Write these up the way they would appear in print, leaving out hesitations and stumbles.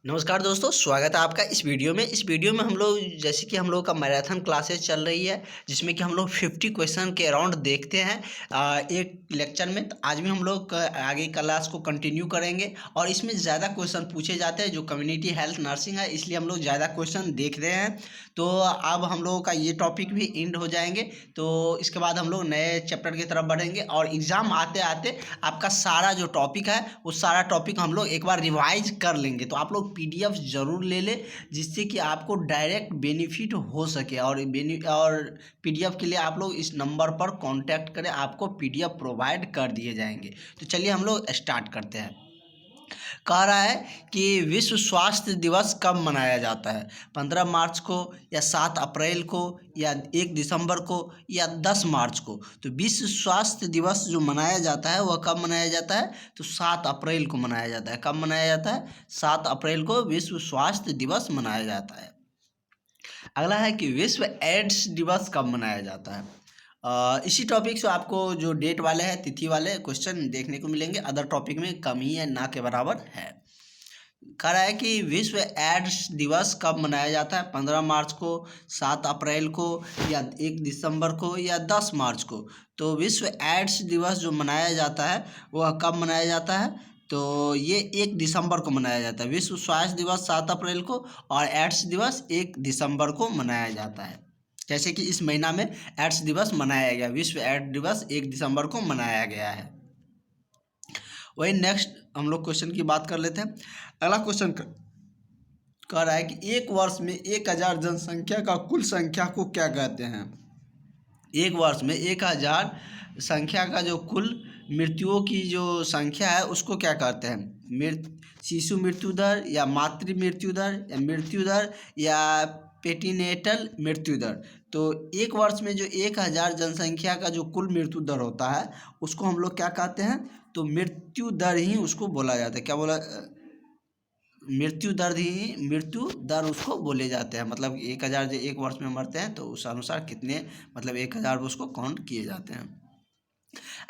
नमस्कार दोस्तों, स्वागत है आपका इस वीडियो में। इस वीडियो में हम लोग जैसे कि हम लोग का मैराथन क्लासेस चल रही है, जिसमें कि हम लोग 50 क्वेश्चन के अराउंड देखते हैं एक लेक्चर में। तो आज भी हम लोग आगे क्लास को कंटिन्यू करेंगे और इसमें ज़्यादा क्वेश्चन पूछे जाते हैं जो कम्युनिटी हेल्थ नर्सिंग है, इसलिए हम लोग ज़्यादा क्वेश्चन देख रहे हैं। तो अब हम लोगों का ये टॉपिक भी एंड हो जाएंगे, तो इसके बाद हम लोग नए चैप्टर की तरफ बढ़ेंगे और एग्ज़ाम आते आते आपका सारा जो टॉपिक है वो सारा टॉपिक हम लोग एक बार रिवाइज कर लेंगे। तो आप लोग पीडीएफ ज़रूर ले लें, जिससे कि आपको डायरेक्ट बेनिफिट हो सके। और पीडीएफ के लिए आप लोग इस नंबर पर कांटेक्ट करें, आपको पीडीएफ प्रोवाइड कर दिए जाएंगे। तो चलिए हम लोग स्टार्ट करते हैं। कह रहा है कि विश्व स्वास्थ्य दिवस कब मनाया जाता है? 15 मार्च को, या 7 अप्रैल को, या 1 दिसंबर को, या 10 मार्च को? तो विश्व स्वास्थ्य दिवस जो मनाया जाता है वह कब मनाया जाता है? तो 7 अप्रैल को मनाया जाता है। कब मनाया जाता है? 7 अप्रैल को विश्व स्वास्थ्य दिवस मनाया जाता है। अगला है कि विश्व एड्स दिवस कब मनाया जाता है? इसी टॉपिक से आपको जो डेट वाले हैं, तिथि वाले क्वेश्चन देखने को मिलेंगे। अदर टॉपिक में कम ही है, ना के बराबर है। कह रहा है कि विश्व एड्स दिवस कब मनाया जाता है? 15 मार्च को, 7 अप्रैल को, या 1 दिसंबर को, या 10 मार्च को? तो विश्व एड्स दिवस जो मनाया जाता है वह कब मनाया जाता है? तो ये 1 दिसंबर को मनाया जाता है। विश्व स्वास्थ्य दिवस 7 अप्रैल को और एड्स दिवस 1 दिसंबर को मनाया जाता है। जैसे कि इस महीना में एड्स दिवस मनाया गया, विश्व एड्स दिवस 1 दिसंबर को मनाया गया है। वही नेक्स्ट हम लोग क्वेश्चन की बात कर लेते हैं। अगला क्वेश्चन कह रहा है कि एक वर्ष में 1000 जनसंख्या का कुल संख्या को क्या कहते हैं? एक वर्ष में 1000 संख्या का जो कुल मृत्युओं की जो संख्या है उसको क्या कहते हैं? शिशु मृत्यु दर, या मातृ मृत्यु दर, या मृत्यु दर, या पेटिनेटल मृत्यु दर? तो एक वर्ष में जो 1000 जनसंख्या का जो कुल मृत्यु दर होता है उसको हम लोग क्या कहते हैं? तो मृत्यु दर ही उसको बोला जाता है। क्या बोला? मृत्यु दर उसको बोले जाते हैं। मतलब 1000 जो एक वर्ष में मरते हैं तो उस अनुसार कितने, मतलब 1000 उसको काउंट किए जाते हैं।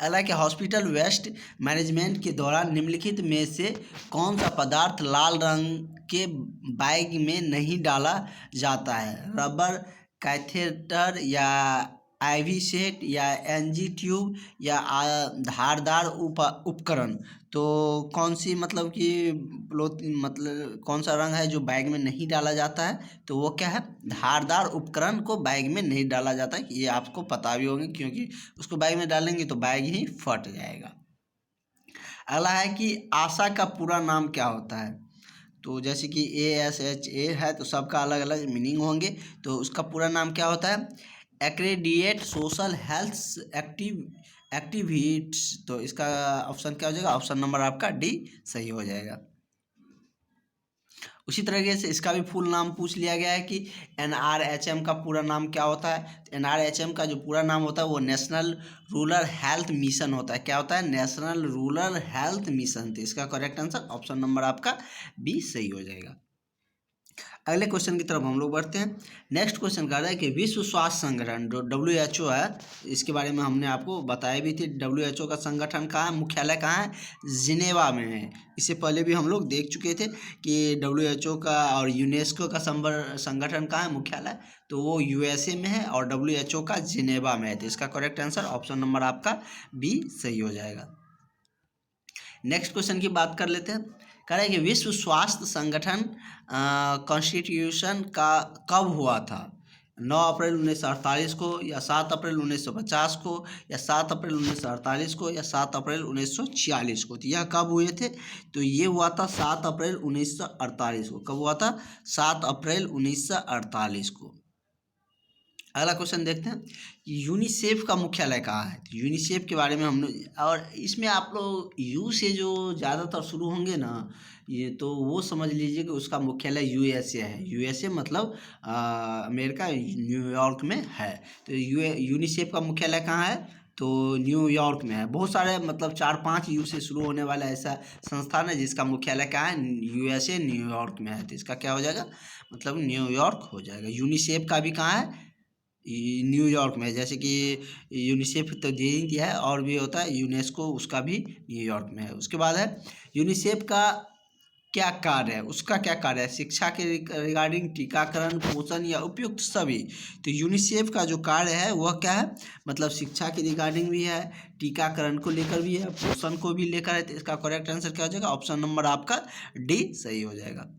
अगला कि हॉस्पिटल वेस्ट मैनेजमेंट के दौरान निम्नलिखित में से कौन सा पदार्थ लाल रंग के बैग में नहीं डाला जाता है? रबर, कैथेटर, या आईवी सेट, या एनजी ट्यूब, या धारदार उपकरण? तो कौन सी, मतलब कि मतलब कौन सा रंग है जो बैग में नहीं डाला जाता है? तो वो क्या है? धारदार उपकरण को बैग में नहीं डाला जाता है। ये आपको पता भी होगा, क्योंकि उसको बैग में डालेंगे तो बैग ही फट जाएगा। अगला है कि आशा का पूरा नाम क्या होता है? तो जैसे कि ASHA है तो सबका अलग अलग मीनिंग होंगे, तो उसका पूरा नाम क्या होता है? एक्रेडिएट सोशल हेल्थ एक्टिविट्स। तो इसका ऑप्शन क्या हो जाएगा? ऑप्शन नंबर आपका डी सही हो जाएगा। उसी तरीके से इसका भी फुल नाम पूछ लिया गया है कि NRHM का पूरा नाम क्या होता है? NRHM का जो पूरा नाम होता है वो नेशनल रूरल हेल्थ मिशन होता है। क्या होता है? National rural health mission. तो इसका करेक्ट आंसर ऑप्शन नंबर आपका बी सही हो जाएगा। अगले क्वेश्चन की तरफ हम लोग बढ़ते हैं। नेक्स्ट क्वेश्चन कह रहा है कि विश्व स्वास्थ्य संगठन जो WHO है, इसके बारे में हमने आपको बताया भी थी। WHO का संगठन कहाँ है, मुख्यालय कहाँ है? जिनेवा में है। इससे पहले भी हम लोग देख चुके थे कि WHO का और यूनेस्को का संगठन कहाँ है, मुख्यालय? तो वो USA में है और WHO का जिनेवा में है। तो इसका करेक्ट आंसर ऑप्शन नंबर आपका बी सही हो जाएगा। नेक्स्ट क्वेश्चन की बात कर लेते हैं। कह रहा है कि विश्व स्वास्थ्य संगठन कॉन्स्टिट्यूशन का कब हुआ था? 9 अप्रैल 1948 को, या 7 अप्रैल 1950 को, या 7 अप्रैल 1948 को, या 7 अप्रैल 1946 को? तो यह कब हुए थे? तो ये हुआ था 7 अप्रैल 1948 को। कब हुआ था? 7 अप्रैल 1948 को। अगला क्वेश्चन देखते हैं कि यूनिसेफ का मुख्यालय कहाँ है? तो यूनिसेफ के बारे में हमने, और इसमें आप लोग यू से जो ज़्यादातर शुरू होंगे ना, ये तो वो समझ लीजिए कि उसका मुख्यालय USA है। USA मतलब अमेरिका, न्यूयॉर्क में है। तो यूनिसेफ का मुख्यालय कहाँ है? तो न्यूयॉर्क में है। बहुत सारे, मतलब 4-5 यू से शुरू होने वाला ऐसा संस्थान है जिसका मुख्यालय कहाँ है? USA न्यूयॉर्क में है। तो इसका क्या हो जाएगा? मतलब न्यूयॉर्क हो जाएगा। यूनिसेफ का भी कहाँ है? न्यूयॉर्क में। जैसे कि यूनिसेफ तो दे ही दिया है, और भी होता है यूनेस्को, उसका भी न्यूयॉर्क में है। उसके बाद है यूनिसेफ का क्या कार्य है, उसका क्या कार्य है, शिक्षा के रिगार्डिंग, टीकाकरण, पोषण या उपयुक्त सभी। तो यूनिसेफ का जो कार्य है वह क्या है, मतलब शिक्षा के रिगार्डिंग भी है, टीकाकरण को लेकर भी है, पोषण को भी लेकर है। तो इसका करेक्ट आंसर क्या हो जाएगा, ऑप्शन नंबर आपका डी सही हो जाएगा।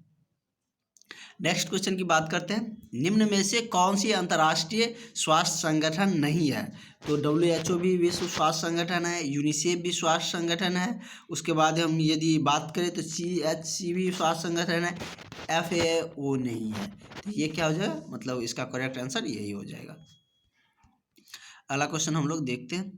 नेक्स्ट क्वेश्चन की बात करते हैं, निम्न में से कौन सी अंतर्राष्ट्रीय स्वास्थ्य संगठन नहीं है। तो WHO भी विश्व स्वास्थ्य संगठन है, यूनिसेफ भी स्वास्थ्य संगठन है, उसके बाद हम यदि बात करें तो CHC भी स्वास्थ्य संगठन है, FAO नहीं है। तो ये क्या हो जाएगा, मतलब इसका करेक्ट आंसर यही हो जाएगा। अगला क्वेश्चन हम लोग देखते हैं।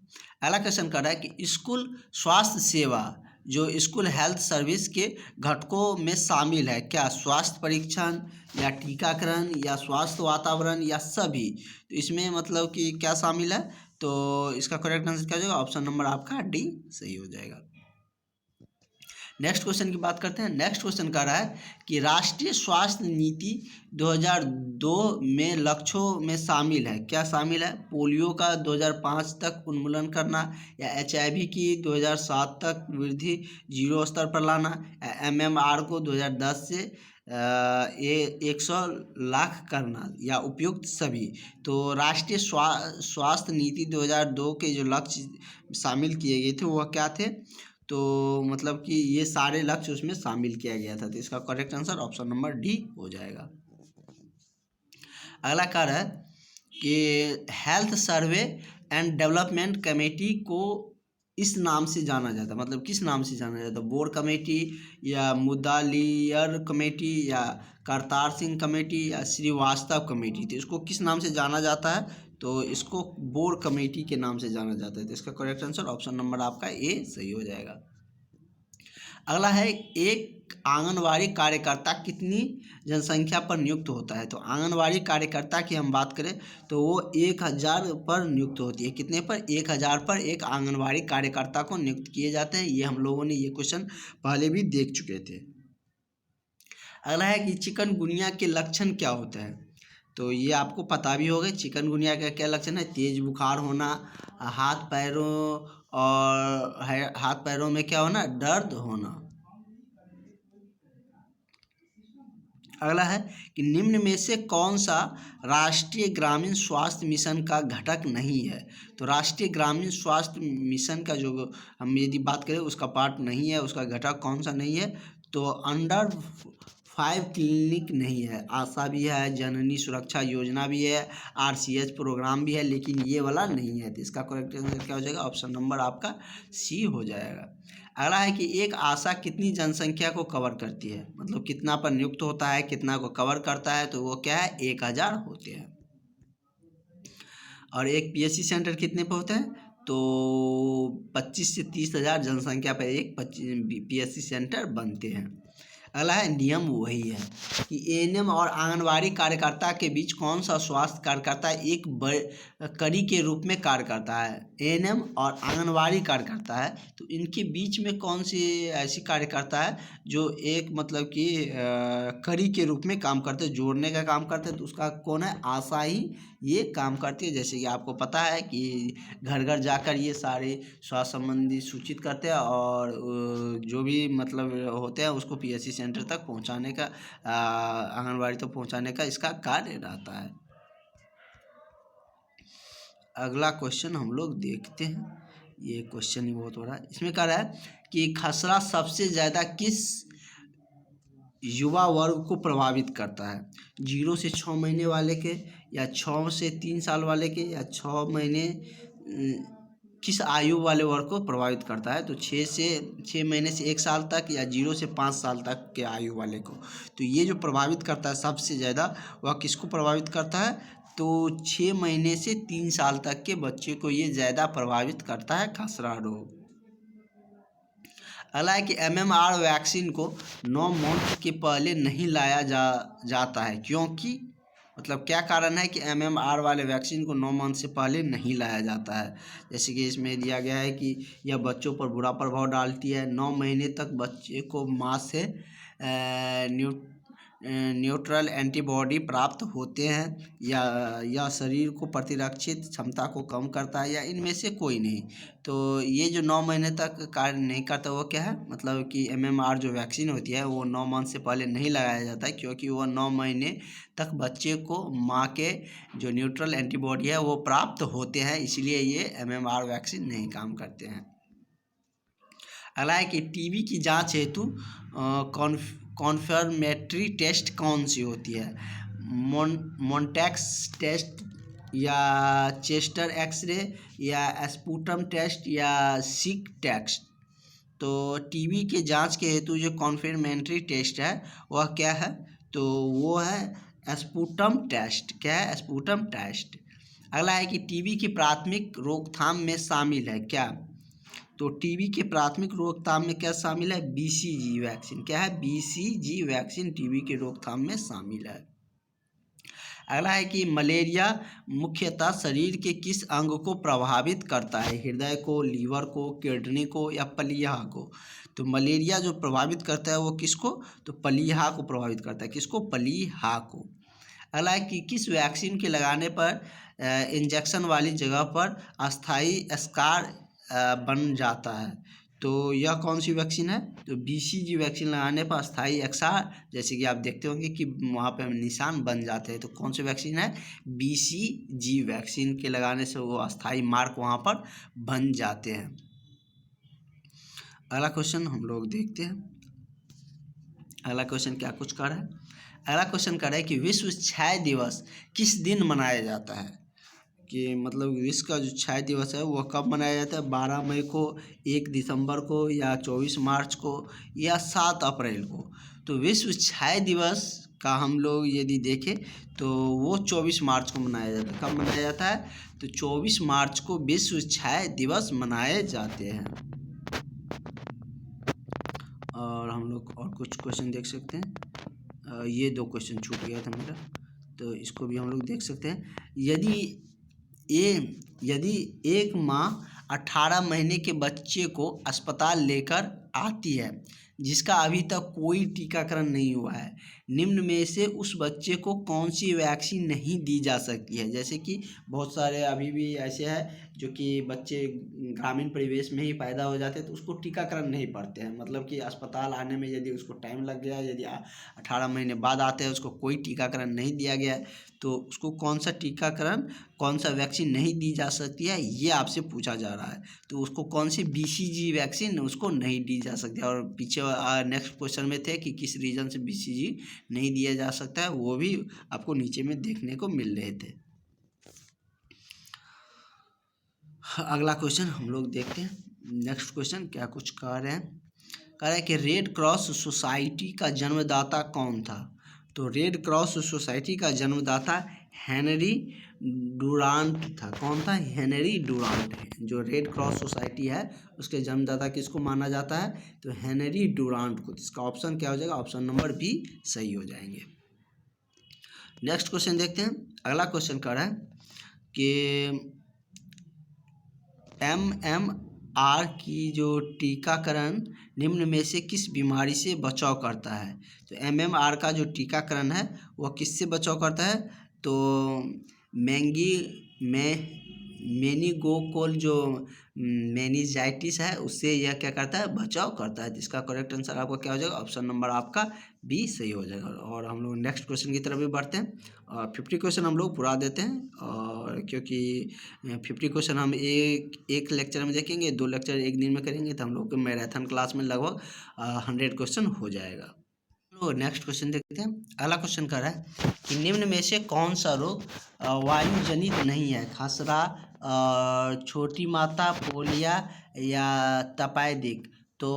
अगला क्वेश्चन कर रहा है कि स्कूल स्वास्थ्य सेवा जो स्कूल हेल्थ सर्विस के घटकों में शामिल है, क्या स्वास्थ्य परीक्षण या टीकाकरण या स्वास्थ्य वातावरण या सभी। तो इसमें मतलब कि क्या शामिल है, तो इसका करेक्ट आंसर क्या हो जाएगा, ऑप्शन नंबर आपका डी सही हो जाएगा। नेक्स्ट क्वेश्चन की बात करते हैं। नेक्स्ट क्वेश्चन कह रहा है कि राष्ट्रीय स्वास्थ्य नीति 2002 में लक्ष्यों में शामिल है, क्या शामिल है, पोलियो का 2005 तक उन्मूलन करना, या HIV की 2007 तक वृद्धि 0 स्तर पर लाना, या MMR को 2010 से 100 लाख करना, या उपयुक्त सभी। तो राष्ट्रीय स्वास्थ्य नीति 2002 के जो लक्ष्य शामिल किए गए थे वह क्या थे, तो मतलब कि ये सारे लक्ष्य उसमें शामिल किया गया था। तो इसका correct answer option number D हो जाएगा। अगला कार्य है कि health survey and development committee को इस नाम से जाना जाता है, मतलब किस नाम से जाना जाता है, बोर कमेटी या मुदालियर कमेटी या करतार सिंह कमेटी या श्रीवास्तव कमेटी। तो इसको किस नाम से जाना जाता है, तो इसको बोर कमेटी के नाम से जाना जाता है। तो इसका करेक्ट आंसर ऑप्शन नंबर आपका ए सही हो जाएगा। अगला है, एक आंगनवाड़ी कार्यकर्ता कितनी जनसंख्या पर नियुक्त होता है। तो आंगनवाड़ी कार्यकर्ता की हम बात करें तो वो 1000 पर नियुक्त होती है, कितने पर, 1000 पर एक आंगनवाड़ी कार्यकर्ता को नियुक्त किए जाते हैं। ये हम लोगों ने ये क्वेश्चन पहले भी देख चुके थे। अगला है कि चिकनगुनिया के लक्षण क्या होते हैं। तो ये आपको पता भी होगा, चिकनगुनिया का क्या लक्षण है, तेज बुखार होना, हाथ पैरों में क्या होना, दर्द होना। अगला है कि निम्न में से कौन सा राष्ट्रीय ग्रामीण स्वास्थ्य मिशन का घटक नहीं है। तो राष्ट्रीय ग्रामीण स्वास्थ्य मिशन का जो हम यदि बात करें उसका पार्ट नहीं है, उसका घटक कौन सा नहीं है, तो अंडर 5 क्लिनिक नहीं है, आशा भी है, जननी सुरक्षा योजना भी है, RCH प्रोग्राम भी है, लेकिन ये वाला नहीं है। तो इसका करेक्ट आंसर क्या हो जाएगा, ऑप्शन नंबर आपका सी हो जाएगा। अगला है कि एक आशा कितनी जनसंख्या को कवर करती है, मतलब कितना पर नियुक्त होता है, कितना को कवर करता है, तो वो क्या है, 1000 होते हैं। और एक PSC सेंटर कितने पे होते हैं, तो 25 से 30,000 जनसंख्या पर एक PSC सेंटर बनते हैं। अगला है, नियम वही है कि ANM और आंगनवाड़ी कार्यकर्ता के बीच कौन सा स्वास्थ्य कार्यकर्ता एक कड़ी के रूप में कार्य करता है। ANM और आंगनवाड़ी कार्यकर्ता है, तो इनके बीच में कौन सी ऐसी कार्यकर्ता है जो एक मतलब कि कड़ी के रूप में काम करते हैं, जोड़ने का काम करते हैं, तो उसका कौन है, आशा ही ये काम करती है। जैसे कि आपको पता है कि घर घर जाकर ये सारे स्वास्थ्य संबंधी सूचित करते हैं और जो भी मतलब होते हैं उसको PSC सेंटर तक पहुंचाने का, आंगनवाड़ी तक पहुंचाने का इसका कार्य रहता है। अगला क्वेश्चन हम लोग देखते हैं, ये क्वेश्चन ही बहुत बड़ा है। इसमें कह रहा है कि खसरा सबसे ज़्यादा किस युवा वर्ग को प्रभावित करता है, 0 से 6 महीने वाले के, या 6 से 3 साल वाले के, या 6 महीने किस आयु वाले वर्ग को प्रभावित करता है। तो 6 महीने से 1 साल तक, या 0 से 5 साल तक के आयु वाले को। तो ये जो प्रभावित करता है सबसे ज़्यादा, वह किसको प्रभावित करता है, तो 6 महीने से 3 साल तक के बच्चे को ये ज़्यादा प्रभावित करता है खसरा रोग। अगला है कि MMR वैक्सीन को 9 मंथ के पहले नहीं लाया जाता है, क्योंकि मतलब क्या कारण है कि MMR वाले वैक्सीन को 9 मंथ से पहले नहीं लाया जाता है। जैसे कि इसमें दिया गया है कि यह बच्चों पर बुरा प्रभाव डालती है, 9 महीने तक बच्चे को माँ से न्यूट्रल एंटीबॉडी प्राप्त होते हैं, या शरीर को प्रतिरक्षित क्षमता को कम करता है, या इनमें से कोई नहीं। तो ये जो 9 महीने तक कार्य नहीं करता वो क्या है, मतलब कि MMR जो वैक्सीन होती है वो 9 मंथ से पहले नहीं लगाया जाता है, क्योंकि वो 9 महीने तक बच्चे को माँ के जो न्यूट्रल एंटीबॉडी है वो प्राप्त होते हैं, इसलिए ये MMR वैक्सीन नहीं काम करते हैं। अगला है कि टीबी की जांच हेतु कॉन्फर्मेटरी टेस्ट कौन सी होती है, मोन्टेक्स टेस्ट, या चेस्टर एक्सरे, या स्पुटम टेस्ट, या सिक टेस्ट। तो टीबी के जांच के हेतु जो कॉन्फर्मेटरी टेस्ट है वह क्या है, तो वो है स्पुटम टेस्ट। क्या है, स्पुटम टेस्ट। अगला है कि टीबी की प्राथमिक रोकथाम में शामिल है क्या, तो टीबी के प्राथमिक रोकथाम में क्या शामिल है, BCG वैक्सीन। क्या है, BCG वैक्सीन टीबी के रोकथाम में शामिल है। अगला है कि मलेरिया मुख्यतः शरीर के किस अंग को प्रभावित करता है, हृदय को, लीवर को, किडनी को, या प्लीहा को। तो मलेरिया जो प्रभावित करता है वो किसको, तो प्लीहा को प्रभावित करता है, किसको, प्लीहा को। अगला है कि किस वैक्सीन के लगाने पर इंजेक्शन वाली जगह पर अस्थायी स्कार बन जाता है, तो यह कौन सी वैक्सीन है, तो BCG वैक्सीन लगाने पर अस्थायी स्कार, जैसे कि आप देखते होंगे कि वहाँ पे निशान बन जाते हैं, तो कौन सी वैक्सीन है, BCG वैक्सीन के लगाने से वो अस्थायी मार्क वहाँ पर बन जाते हैं। अगला क्वेश्चन हम लोग देखते हैं। अगला क्वेश्चन क्या कुछ कर रहा है, अगला क्वेश्चन कर रहा है कि विश्व क्षय दिवस किस दिन मनाया जाता है, कि मतलब विश्व का जो क्षय दिवस है वह कब मनाया जाता है, 12 मई को, 1 दिसंबर को, या 24 मार्च को, या 7 अप्रैल को। तो विश्व क्षय दिवस का हम लोग यदि देखें तो वो 24 मार्च को मनाया जाता है। कब मनाया जाता है, तो 24 मार्च को विश्व क्षय दिवस मनाए जाते हैं। और हम लोग और कुछ क्वेश्चन देख सकते हैं, ये 2 क्वेश्चन छूट गया था मेरा, तो इसको भी हम लोग देख सकते हैं। यदि एक माँ 18 महीने के बच्चे को अस्पताल लेकर आती है जिसका अभी तक कोई टीकाकरण नहीं हुआ है, निम्न में से उस बच्चे को कौन सी वैक्सीन नहीं दी जा सकती है। जैसे कि बहुत सारे अभी भी ऐसे हैं जो कि बच्चे ग्रामीण परिवेश में ही पैदा हो जाते हैं, तो उसको टीकाकरण नहीं पड़ते हैं, मतलब कि अस्पताल आने में यदि उसको टाइम लग गया, यदि 18 महीने बाद आते हैं उसको कोई टीकाकरण नहीं दिया गया है, तो उसको कौन सा टीकाकरण, कौन सा वैक्सीन नहीं दी जा सकती है, ये आपसे पूछा जा रहा है। तो उसको कौन सी BCG वैक्सीन उसको नहीं दी जा सकती है। और पीछे नेक्स्ट क्वेश्चन में थे कि किस रीज़न से BCG नहीं दिया जा सकता है, वो भी आपको नीचे में देखने को मिल रहे थे। अगला क्वेश्चन हम लोग देखते हैं। नेक्स्ट क्वेश्चन क्या कुछ कह रहे हैं, कह रहा है कि रेड क्रॉस सोसाइटी का जन्मदाता कौन था। तो रेड क्रॉस सोसाइटी का जन्मदाता हेनरी डुरांट था। कौन था, हेनरी डुरांट। जो रेड क्रॉस सोसाइटी है उसके जन्मदाता किसको माना जाता है, तो हेनरी डुरांट को। इसका ऑप्शन क्या हो जाएगा, ऑप्शन नंबर बी सही हो जाएंगे। नेक्स्ट क्वेश्चन देखते हैं। अगला क्वेश्चन कह रहा है कि MMR की जो टीकाकरण निम्न में से किस बीमारी से बचाव करता है। तो MMR का जो टीकाकरण है वह किससे बचाव करता है, तो मेनिगोकोल जो मेनिजाइटिस है उससे यह क्या करता है, बचाव करता है। जिसका करेक्ट आंसर आपका क्या हो जाएगा, ऑप्शन नंबर आपका बी सही हो जाएगा। और हम लोग नेक्स्ट क्वेश्चन की तरफ भी बढ़ते हैं। और 50 क्वेश्चन हम लोग पूरा देते हैं, और क्योंकि 50 क्वेश्चन हम एक लेक्चर में देखेंगे, 2 लेक्चर एक दिन में करेंगे, तो हम लोग के मैराथन क्लास में लगभग 100 क्वेश्चन हो जाएगा। तो नेक्स्ट क्वेश्चन देखते हैं। अगला क्वेश्चन कह रहा है कि निम्न में से कौन सा रोग वायु जनित नहीं है, खसरा, छोटी माता, पोलिया, या तपेदिक। तो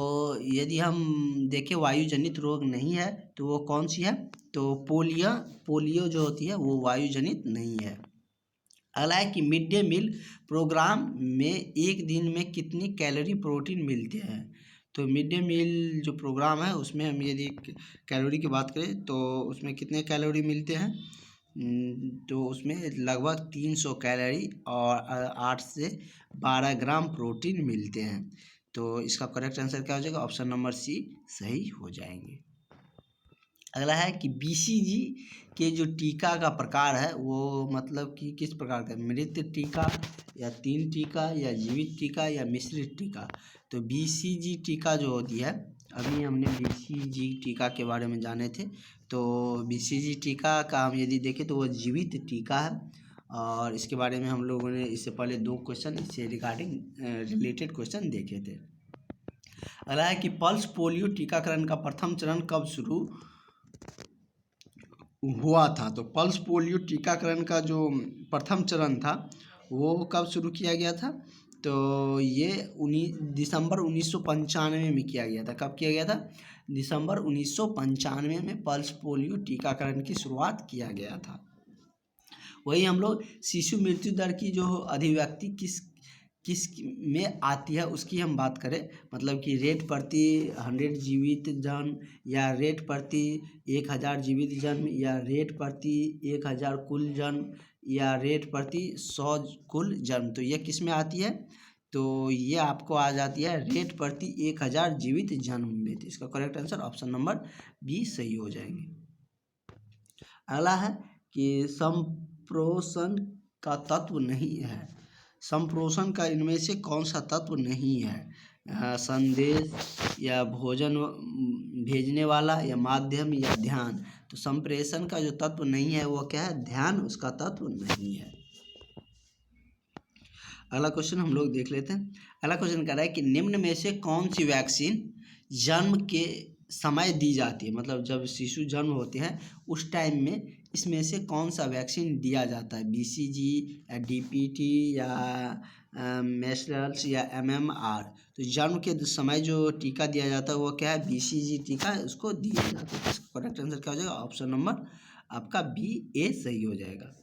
यदि हम देखें वायु जनित रोग नहीं है तो वो कौन सी है, तो पोलियो जो होती है वो वायु जनित नहीं है। अगला है कि मिड डे मील प्रोग्राम में एक दिन में कितनी कैलोरी प्रोटीन मिलते हैं। तो मिड डे मील जो प्रोग्राम है उसमें हम यदि कैलोरी की बात करें तो उसमें कितने कैलोरी मिलते हैं, तो उसमें लगभग 300 कैलोरी और 8 से 12 ग्राम प्रोटीन मिलते हैं। तो इसका करेक्ट आंसर क्या हो जाएगा, ऑप्शन नंबर सी सही हो जाएंगे। अगला है कि बीसीजी के जो टीका का प्रकार है वो मतलब कि किस प्रकार का, मृत टीका या तीन टीका या जीवित टीका या मिश्रित टीका। तो बीसीजी टीका जो होती है, अभी हमने बीसीजी टीका के बारे में जाने थे। तो बीसीजी टीका का हम यदि देखें तो वो जीवित टीका है, और इसके बारे में हम लोगों ने इससे पहले 2 क्वेश्चन इससे रिलेटेड क्वेश्चन देखे थे। अगला है कि पल्स पोलियो टीकाकरण का प्रथम चरण कब शुरू हुआ था। तो पल्स पोलियो टीकाकरण का जो प्रथम चरण था वो कब शुरू किया गया था, तो ये दिसंबर 1995 में किया गया था। कब किया गया था, दिसंबर 1995 में पल्स पोलियो टीकाकरण की शुरुआत किया गया था। वही हम लोग शिशु मृत्यु दर की जो अभिव्यक्ति किस में आती है उसकी हम बात करें, मतलब कि रेट प्रति 100 जीवित जन्म, या रेट प्रति 1000 जीवित जन्म, या रेट प्रति 1000 कुल जन्म, या रेट प्रति 100 कुल जन्म। तो ये किस में आती है, तो ये आपको आ जाती है रेट प्रति 1000 जीवित जन्म में। तो इसका correct answer option number B सही हो जाएंगे। अगला है कि संप्रोषण का तत्व नहीं है। संप्रोषण का इनमें से कौन सा तत्व नहीं है, संदेश या भोजन भेजने वाला, या माध्यम, या ध्यान। तो संप्रेषण का जो तत्व नहीं है वो क्या है, ध्यान उसका तत्व नहीं है। अगला क्वेश्चन हम लोग देख लेते हैं। अगला क्वेश्चन कह रहा है कि निम्न में से कौन सी वैक्सीन जन्म के समय दी जाती है, मतलब जब शिशु जन्म होते हैं उस टाइम में इसमें से कौन सा वैक्सीन दिया जाता है, बीसीजी या डीपीटी या मेसल्स या एमएमआर। तो जन्म के समय जो टीका दिया जाता है वो क्या है, बीसीजी टीका उसको दिया जाता है। इसका करेक्ट आंसर क्या हो जाएगा, ऑप्शन नंबर आपका बी ए सही हो जाएगा।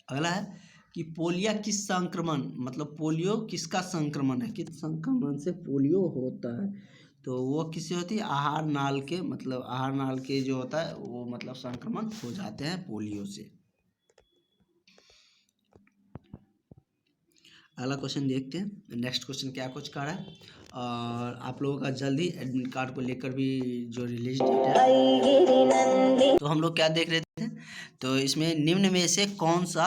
अगला है कि पोलिया किस संक्रमण, मतलब पोलियो किसका संक्रमण है, किस संक्रमण से पोलियो होता है। तो वो किससे होती है, आहार नाल के, मतलब आहार नाल के जो होता है वो मतलब संक्रमण हो जाते हैं पोलियो से। अगला क्वेश्चन देखते हैं, नेक्स्ट क्वेश्चन क्या कुछ कह रहा है। और आप लोगों का जल्दी एडमिट कार्ड को लेकर भी जो रिलीज डेट है तो हम लोग क्या देख रहे थे, तो इसमें निम्न में से कौन सा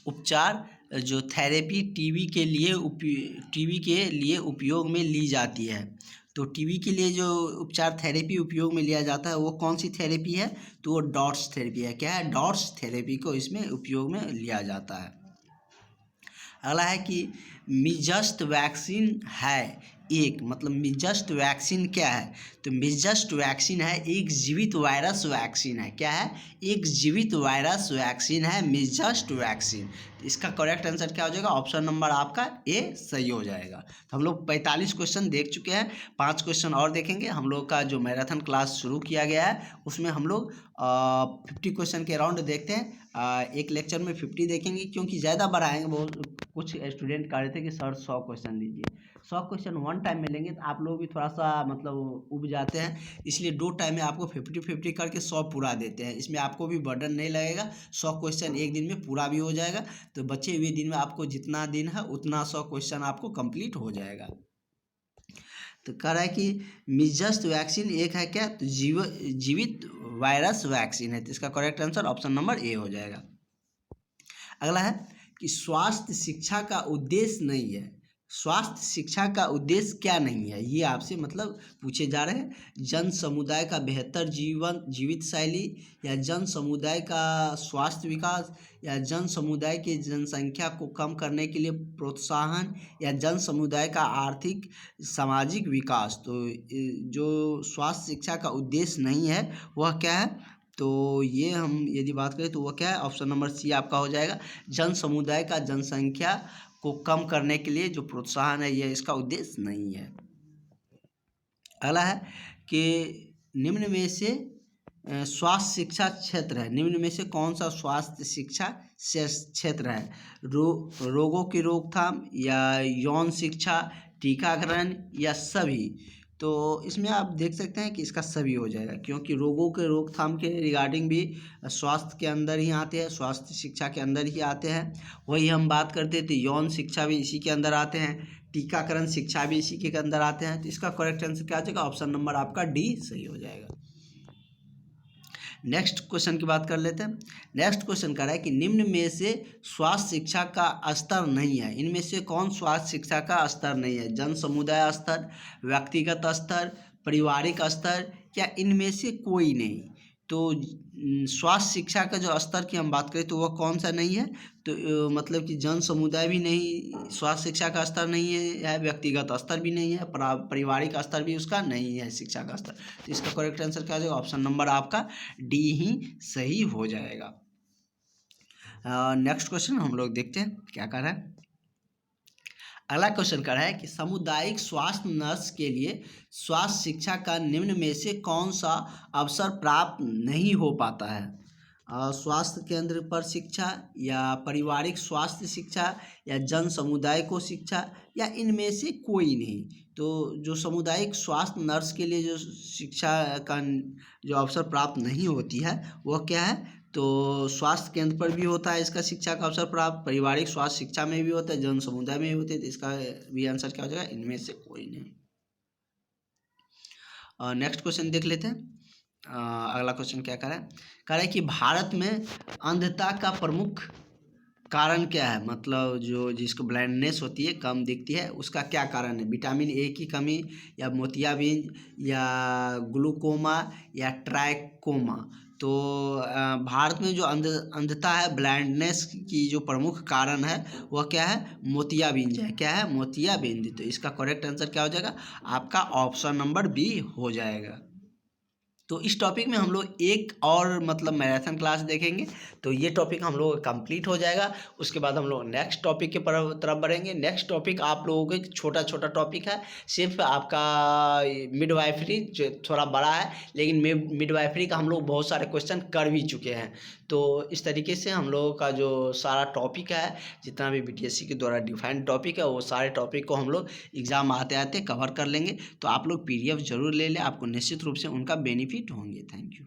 उपचार जो थेरेपी टीबी के लिए उपयोग में ली जाती है। तो टीबी के लिए जो उपचार थेरेपी उपयोग में लिया जाता है वो कौन सी थेरेपी है, तो वो डॉट्स थेरेपी है। क्या है, डॉट्स थेरेपी को इसमें उपयोग में लिया जाता है। अगला है कि मिजस्ट वैक्सीन है एक, मतलब मिजस्ट वैक्सीन क्या है, तो मिजस्ट वैक्सीन है एक जीवित वायरस वैक्सीन है। क्या है, एक जीवित वायरस वैक्सीन है मिजस्ट वैक्सीन। इसका करेक्ट आंसर क्या हो जाएगा, ऑप्शन नंबर आपका ए सही हो जाएगा। तो हम लोग 45 क्वेश्चन देख चुके हैं, 5 क्वेश्चन और देखेंगे। हम लोग का जो मैराथन क्लास शुरू किया गया है उसमें हम लोग 50 क्वेश्चन के राउंड देखते हैं। एक लेक्चर में 50 देखेंगे, क्योंकि ज़्यादा बढ़ाएंगे। बहुत कुछ स्टूडेंट कह रहे थे कि सर 100 क्वेश्चन लीजिए। 100 क्वेश्चन वन टाइम में लेंगे तो आप लोग भी थोड़ा सा मतलब उब जाते हैं, इसलिए 2 टाइम में आपको 50-50 करके 100 पूरा देते हैं। इसमें आपको भी बर्डन नहीं लगेगा, 100 क्वेश्चन एक दिन में पूरा भी हो जाएगा। तो बचे हुए दिन में आपको जितना दिन है उतना 100 क्वेश्चन आपको कंप्लीट हो जाएगा। तो कह रहा है कि मिजस्ट वैक्सीन एक है क्या, तो जीवित वायरस वैक्सीन है। तो इसका correct answer option number A हो जाएगा। अगला है कि स्वास्थ्य शिक्षा का उद्देश्य नहीं है। स्वास्थ्य शिक्षा का उद्देश्य क्या नहीं है, ये आपसे मतलब पूछे जा रहे हैं। जन समुदाय का बेहतर जीवित शैली, या जन समुदाय का स्वास्थ्य विकास, या जन समुदाय की जनसंख्या को कम करने के लिए प्रोत्साहन, या जन समुदाय का आर्थिक सामाजिक विकास। तो जो स्वास्थ्य शिक्षा का उद्देश्य नहीं है वह क्या है, तो ये हम यदि बात करें तो वह क्या है, ऑप्शन नंबर सी आपका हो जाएगा। जन समुदाय का जनसंख्या को कम करने के लिए जो प्रोत्साहन है यह इसका उद्देश्य नहीं है। अगला है कि निम्न में से स्वास्थ्य शिक्षा क्षेत्र है, निम्न में से कौन सा स्वास्थ्य शिक्षा क्षेत्र है, रोगों की रोकथाम, या यौन शिक्षा, टीकाकरण, या सभी। तो इसमें आप देख सकते हैं कि इसका सभी हो जाएगा, क्योंकि रोगों के रोकथाम के रिगार्डिंग भी स्वास्थ्य के अंदर ही आते हैं, स्वास्थ्य शिक्षा के अंदर ही आते हैं। वही हम बात करते थे, यौन शिक्षा भी इसी के अंदर आते हैं, टीकाकरण शिक्षा भी इसी के अंदर आते हैं। तो इसका करेक्ट आंसर क्या हो जाएगा, ऑप्शन नंबर आपका डी सही हो जाएगा। नेक्स्ट क्वेश्चन की बात कर लेते हैं। नेक्स्ट क्वेश्चन कह रहा है कि निम्न में से स्वास्थ्य शिक्षा का स्तर नहीं है, इनमें से कौन स्वास्थ्य शिक्षा का स्तर नहीं है? जन समुदाय स्तर, व्यक्तिगत स्तर, पारिवारिक स्तर, या इनमें से कोई नहीं? तो स्वास्थ्य शिक्षा का जो स्तर की हम बात करें तो वह कौन सा नहीं है? तो मतलब कि जन समुदाय भी नहीं, स्वास्थ्य शिक्षा का स्तर नहीं है, व्यक्तिगत स्तर भी नहीं है, पारिवारिक स्तर भी उसका नहीं है शिक्षा का स्तर। तो इसका करेक्ट आंसर क्या हो जाएगा? ऑप्शन नंबर आपका डी ही सही हो जाएगा। नेक्स्ट क्वेश्चन हम लोग देखते हैं क्या कर रहा है। अगला क्वेश्चन कर रहा है कि सामुदायिक स्वास्थ्य नर्स के लिए स्वास्थ्य शिक्षा का निम्न में से कौन सा अवसर प्राप्त नहीं हो पाता है? स्वास्थ्य केंद्र पर शिक्षा, या पारिवारिक स्वास्थ्य शिक्षा, या जन समुदाय को शिक्षा, या इनमें से कोई नहीं? तो जो सामुदायिक स्वास्थ्य नर्स के लिए जो शिक्षा का जो अवसर प्राप्त नहीं होती है वह क्या है? तो स्वास्थ्य केंद्र पर भी होता है इसका शिक्षा का अवसर प्राप्त, पारिवारिक स्वास्थ्य शिक्षा में भी होता है, जन समुदाय में भी होते हैं। तो इसका भी आंसर क्या हो जाएगा? इनमें से कोई नहीं। नेक्स्ट क्वेश्चन देख लेते हैं। अगला क्वेश्चन क्या कह रहा है? कह रहा है कि भारत में अंधता का प्रमुख कारण क्या है? मतलब जो जिसको ब्लाइंडनेस होती है, कम दिखती है, उसका क्या कारण है? विटामिन ए की कमी, या मोतियाबिंद, या ग्लूकोमा, या ट्राइकोमा? तो भारत में जो अंधता है, ब्लाइंडनेस की जो प्रमुख कारण है वह क्या है? मोतियाबिंद है। क्या है? मोतियाबिंद। तो इसका करेक्ट आंसर क्या हो जाएगा? आपका ऑप्शन नंबर बी हो जाएगा। तो इस टॉपिक में हम लोग एक और मतलब मैराथन क्लास देखेंगे, तो ये टॉपिक हम लोग कंप्लीट हो जाएगा। उसके बाद हम लोग नेक्स्ट टॉपिक के तरफ बढ़ेंगे। नेक्स्ट टॉपिक आप लोगों को एक छोटा छोटा टॉपिक है, सिर्फ आपका मिडवाइफरी जो थोड़ा बड़ा है, लेकिन मिडवाइफरी का हम लोग बहुत सारे क्वेश्चन कर भी चुके हैं। तो इस तरीके से हम लोगों का जो सारा टॉपिक है, जितना भी BTSC के द्वारा डिफाइंड टॉपिक है, वो सारे टॉपिक को हम लोग एग्ज़ाम आते आते कवर कर लेंगे। तो आप लोग PDF जरूर ले लें, आपको निश्चित रूप से उनका बेनिफिट होंगे। Thank you.